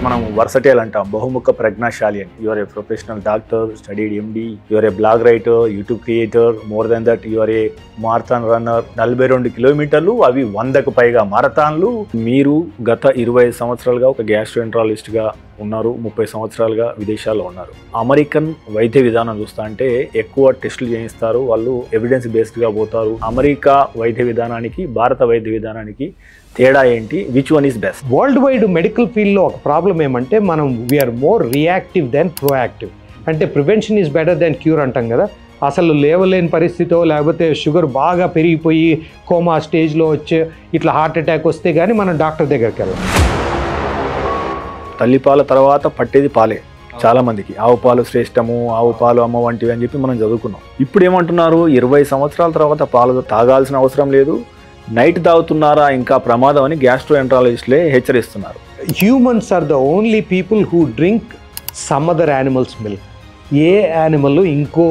మనం వర్సటైల్ అంటాం, బహుముఖ ప్రజ్ఞాశాలి అని. You are a professional doctor, studied MD, you are a blog writer, YouTube creator, more than that you are a marathon runner. 42 కిలోమీటర్లు, అవి 100కు పైగా మారథాన్లు. మీరు గత 25 సంవత్సరాలుగా ఒక గ్యాస్ట్రోఎంట్రాలజిస్ట్ గా ఉన్నారు, 30 సంవత్సరాలుగా విదేశాల్లో ఉన్నారు. అమెరికన్ వైద్య విధానం చూస్తా అంటే ఎక్కువ టెస్టులు చేయిస్తారు, వాళ్ళు ఎవిడెన్స్ బేస్డ్ గా పోతారు. అమెరికా వైద్య విధానానికి భారత వైద్య విధానానికి తేడా ఏంటి? Which one is best? World wide medical ఫీల్డ్లో ఒక ప్రాబ్లం ఏమంటే మనం we are more reactive then proactive. అంటే prevention is better than cure అంటాం కదా. అసలు లేవలేని పరిస్థితితో లేకపోతే షుగర్ బాగా పెరిగిపోయి కోమా స్టేజ్లో వచ్చే ఇట్లా హార్ట్ అటాక్ వస్తే కానీ మనం డాక్టర్ దగ్గరికి వెళ్ళాం. తల్లిపాల తర్వాత పట్టేది పాలే చాలా మందికి. ఆవు పాలు శ్రేష్టము, ఆవు పాలు అమ్మ వంటివి అని చెప్పి మనం చదువుకున్నాం. ఇప్పుడు ఏమంటున్నారు, 20 సంవత్సరాల తర్వాత పాలు తాగాల్సిన అవసరం లేదు, నైట్ తాగుతున్నారా ఇంకా ప్రమాదం అని గ్యాస్ట్రోఎంట్రాలజిస్టులే హెచ్చరిస్తున్నారు. Humans are the only people who drink some other animals milk. ఏ యానిమల్ ఇంకో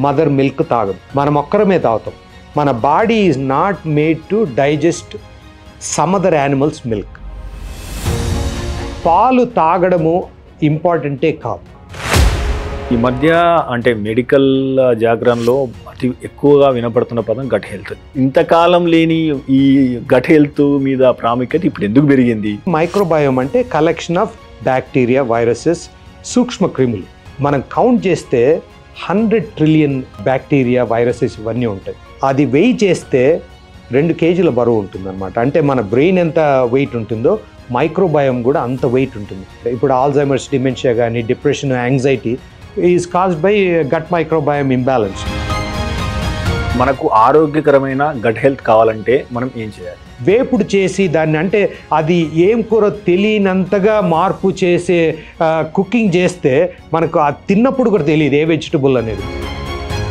మదర్ మిల్క్ తాగదు, మనం ఒక్కరమే తాగుతాం. మన body is not made to digest some other animals milk. పాలు తాగడము ఇంపార్టెంటే కాదు. ఈ మధ్య అంటే మెడికల్ జాగరణలో అతి ఎక్కువగా వినపడుతున్న పదం గట్ హెల్త్. ఇంతకాలం లేని ఈ గట్ హెల్త్ మీద ప్రాముఖ్యత ఇప్పుడు ఎందుకు పెరిగింది? మైక్రోబయోమ్ అంటే కలెక్షన్ ఆఫ్ బ్యాక్టీరియా, వైరసెస్, సూక్ష్మ క్రిములు. మనం కౌంట్ చేస్తే 100 ట్రిలియన్ బ్యాక్టీరియా, వైరసెస్ ఇవన్నీ ఉంటాయి. అది వెయిట్ చేస్తే 2 కేజీల బరువు ఉంటుంది అనమాట. అంటే మన బ్రెయిన్ ఎంత వెయిట్ ఉంటుందో మైక్రోబయోమ్ కూడా అంత వెయిట్ ఉంటుంది. ఇప్పుడు ఆల్జైమర్స్, డిమెన్షియా కానీ, depression, anxiety is caused by gut microbiome imbalance. మనకు ఆరోగ్యకరమైన గట్ హెల్త్ కావాలంటే మనం ఏం చేయాలి? వేపుడు చేసి దాన్ని, అంటే అది ఏం కూర తెలియనంతగా మార్పు చేసే కుకింగ్ చేస్తే మనకు అది తిన్నప్పుడు కూడా తెలియదు ఏ వెజిటబుల్ అనేది.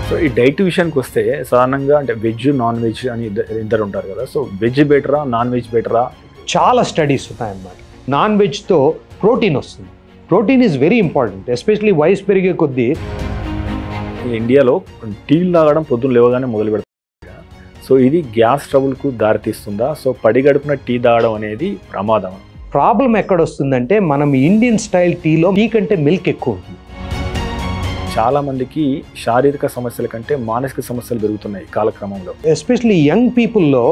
సో ఈ డైట్ విషయానికి వస్తే సాధారణంగా అంటే వెజ్, నాన్ వెజ్ అని ఇద్దరు ఉంటారు కదా. సో వెజ్ బెటరా, నాన్ వెజ్ బెటరా? చాలా స్టడీస్ ఉన్నాయన్నమాట. నాన్ వెజ్తో ప్రోటీన్ వస్తుంది. Protein is very important, especially వయసు పెరిగే కొద్దీ. ఇండియాలో టీలు తాగడం పొద్దున్న లేవగానే మొదలు పెడతారు. సో ఇది గ్యాస్ ట్రబుల్కు దారితీస్తుందా? సో పడిగడుపున టీ తాగడం అనేది ప్రమాదం. ప్రాబ్లం ఎక్కడ వస్తుందంటే మనం ఇండియన్ స్టైల్ టీలో టీ కంటే మిల్క్ ఎక్కువ ఉంటుంది. చాలా మందికి శారీరక సమస్యల కంటే మానసిక సమస్యలు పెరుగుతున్నాయి కాలక్రమంలో. ఎస్పెషలీ యంగ్ పీపుల్లో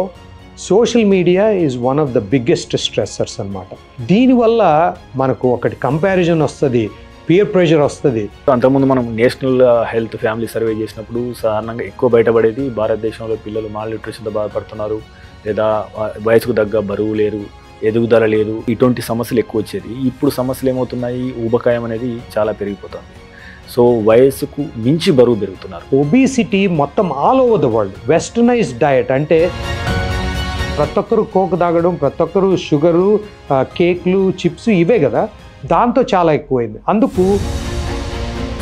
social media is one of the biggest stressors అనమాట. దీనివల్ల మనకు ఒకటి కంపారిజన్ వస్తుంది, పియర్ ప్రెషర్ వస్తుంది. అంతకుముందు మనం నేషనల్ హెల్త్ ఫ్యామిలీ సర్వే చేసినప్పుడు సాధారణంగా ఎక్కువ బయటపడేది భారతదేశంలో పిల్లలు మాల్ న్యూట్రిషన్తో బాధపడుతున్నారు, లేదా వయసుకు తగ్గ బరువు లేరు, ఎదుగుదల లేదు, ఇటువంటి సమస్యలు ఎక్కువ వచ్చేది. ఇప్పుడు సమస్యలు ఏమవుతున్నాయి, ఊబకాయం అనేది చాలా పెరిగిపోతుంది. సో వయసుకు మించి బరువు పెరుగుతున్నారు. ఒబిసిటీ మొత్తం all over the world. Westernised diet అంటే ప్రతి ఒక్కరు కోక్ తాగడం, ప్రతి ఒక్కరు షుగరు, కేక్లు, చిప్స్ ఇవే కదా, దాంతో చాలా ఎక్కువైంది. అందుకు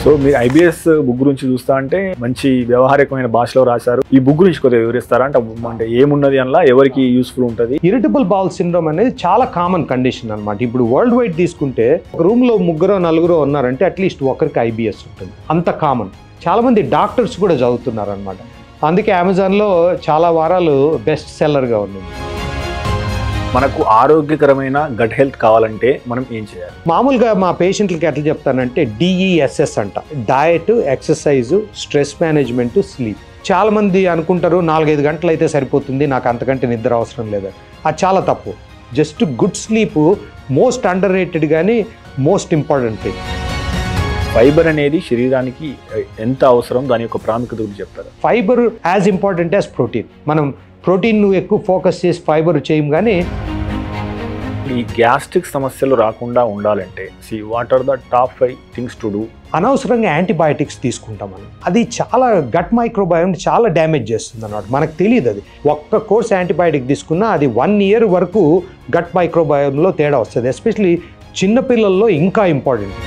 సో మీరు IBS బుక్ గురించి చూస్తా అంటే మంచి వ్యవహారికమైన భాషలో రాశారు. ఈ బుక్ గురించి కొద్దిగా వివరిస్తారా? అంటే ఏమున్నది అలా, ఎవరికి యూస్ఫుల్ ఉంటుంది? ఇరిటబుల్ బౌల్ సిండ్రోమ్ అనేది చాలా కామన్ కండిషన్ అనమాట. ఇప్పుడు వరల్డ్ వైడ్ తీసుకుంటే ఒక రూమ్లో 3-4 ఉన్నారంటే అట్లీస్ట్ ఒకరికి IBS ఉంటుంది. అంత కామన్. చాలామంది డాక్టర్స్ కూడా చదువుతున్నారు అనమాట. అందుకే అమెజాన్లో చాలా వారాలు బెస్ట్ సెల్లర్గా ఉంది. మనకు ఆరోగ్యకరమైన గట్ హెల్త్ కావాలంటే మనం ఏం చేయాలి? మామూలుగా మా పేషెంట్లకి ఎట్లా చెప్తానంటే DESS అంట. Diet, exercise, stress management, sleep. చాలామంది అనుకుంటారు 4-5 గంటలు అయితే సరిపోతుంది, నాకు అంతకంటే నిద్ర అవసరం లేదని. అది చాలా తప్పు. Just good sleep most underrated కానీ మోస్ట్ ఇంపార్టెంట్ థింగ్. ఫైబర్ అనేది శరీరానికి ఎంత అవసరం, దాని యొక్క ప్రాముఖ్యత గురించి చెప్తారు? Fibre as important as protein. మనం ప్రోటీన్ ఎక్కువ ఫోకస్ చేసి ఫైబర్ చేయం. కానీ ఈ గ్యాస్ట్రిక్ సమస్యలు రాకుండా ఉండాలంటే what are the top 5 things to do? అనవసరంగా యాంటీబయాటిక్స్ తీసుకుంటాం మనం. అది చాలా గట్ మైక్రోబయోమ్ చాలా డ్యామేజ్ చేస్తుంది అన్నమాట. మనకు తెలియదు. అది ఒక్క కోర్స్ యాంటీబయాటిక్ తీసుకున్నా అది 1 year వరకు గట్ మైక్రోబయోమ్లో తేడా వస్తుంది. ఎస్పెషలీ చిన్నపిల్లల్లో ఇంకా ఇంపార్టెంట్.